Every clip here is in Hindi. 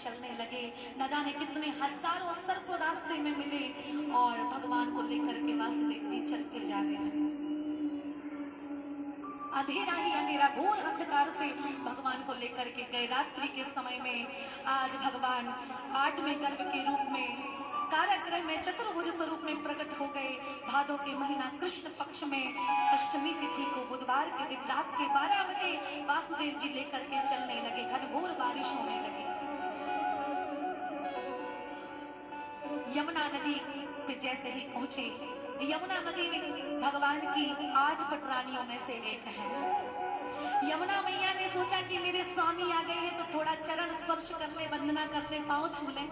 चलने लगे। न जाने कितने हजारों सर्प रास्ते में मिले और भगवान को लेकर के वासुदेव जी चलते जा रहे हैं। अंधेरा ही अंधेरा, घोर अंधकार से भगवान को लेकर के गए। रात्रि के समय में आज भगवान 8वें गर्भ के रूप में कारागृह में चतुर्भुज स्वरूप में प्रकट हो गए। भादों के महीना कृष्ण पक्ष में अष्टमी तिथि को बुधवार के दिन रात के 12 बजे वासुदेव जी लेकर के चलने लगे। घनघोर बारिश होने लगी। यमुना नदी पे जैसे ही पहुंचे, यमुना नदी भगवान की 8 पटरानियों में से एक है। यमुना मैया ने सोचा कि मेरे स्वामी आ गए हैं तो थोड़ा चरण स्पर्श कर ले, वंदना कर ले, पांव छू ले।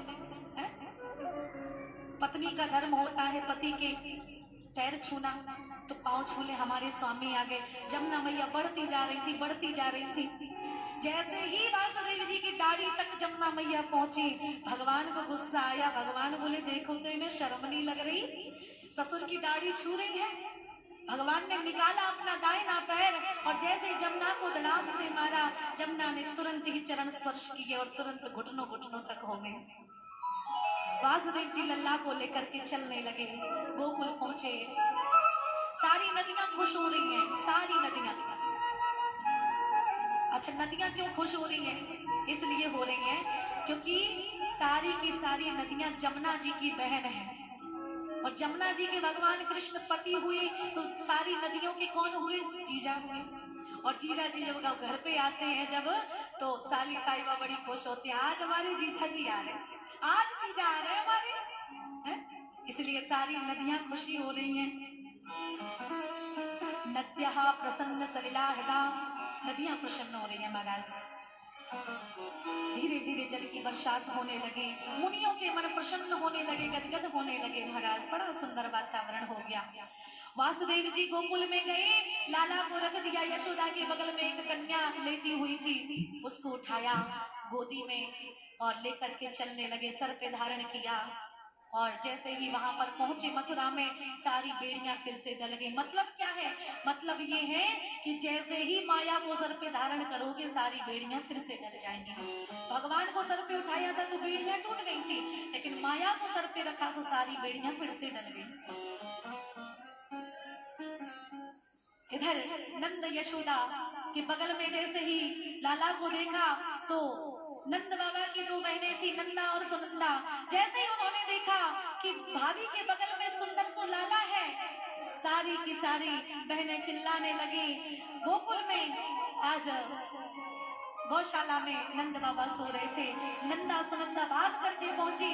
पत्नी का धर्म होता है पति के पैर छूना, तो पांव छू ले, हमारे स्वामी आ गए। जमुना मैया बढ़ती जा रही थी, बढ़ती जा रही थी। जैसे ही वासुदेव जी की दाढ़ी तक जमुना मैया पहुंची, भगवान को गुस्सा आया। भगवान बोले देखो तो इन्हें शर्म नहीं लग रही, ससुर की दाढ़ी छू रही है। भगवान ने निकाला अपना दाहिना पैर और जैसे जमुना को धड़ाम से मारा, जमुना ने तुरंत ही चरण स्पर्श किए और तुरंत घुटनों घुटनों तक हो गए। वासुदेव जी लल्ला को लेकर के चलने लगे, गोकुल पहुंचे। सारी नदियां खुश हो रही हैं, सारी नदियां। अच्छा, नदियां क्यों खुश हो रही हैं? इसलिए हो रही हैं क्योंकि सारी की सारी नदियां जमुना जी की बहन हैं और जमुना जी के भगवान कृष्ण पति हुए तो सारी नदियों के कौन हुए? जीजा हुए। और जीजा जी जब घर पे आते हैं जब, तो साली साहिबा बड़ी खुश होती है, आज हमारे जीजा जी आ रहे हैं, आज जीजा आ रहे हैं हमारे, है? इसलिए सारी नदियां खुशी हो रही हैं। नद्यः प्रसन्न सलिला हृदा, नदियां प्रसन्न हो रही हैं महाराज। धीरे धीरे जल की बरसात होने लगी, मुनियों के मन प्रसन्न होने लगे, गदगद होने लगे महाराज। बड़ा सुंदर वातावरण हो गया। वासुदेव जी गोकुल में गए, लाला को रख दिया। यशोदा के बगल में एक कन्या लेटी हुई थी, उसको उठाया गोदी में और लेकर के चलने लगे। सर पे धारण किया और जैसे ही वहां पर पहुंचे मथुरा में, सारी बेड़ियां फिर से डल गई। मतलब क्या है? मतलब ये है कि जैसे ही माया को सर पे धारण करोगे, सारी बेड़ियां फिर से डल जाएंगी। भगवान को सर पे उठाया था तो बेड़ियां टूट गई थी, लेकिन माया को सर पे रखा तो सारी बेड़ियां फिर से डल गई। इधर नंद यशोदा के बगल में जैसे ही लाला को देखा तो नंद बाबा की 2 बहनें थी, नंदा और सुनंदा। जैसे ही उन्होंने देखा कि भाभी के बगल में सुंदर सो लाला है, सारी की सारी बहनें चिल्लाने लगी। गोकुल में आज गौशाला में नंद बाबा सो रहे थे। नंदा सुनंदा भाग करके पहुंची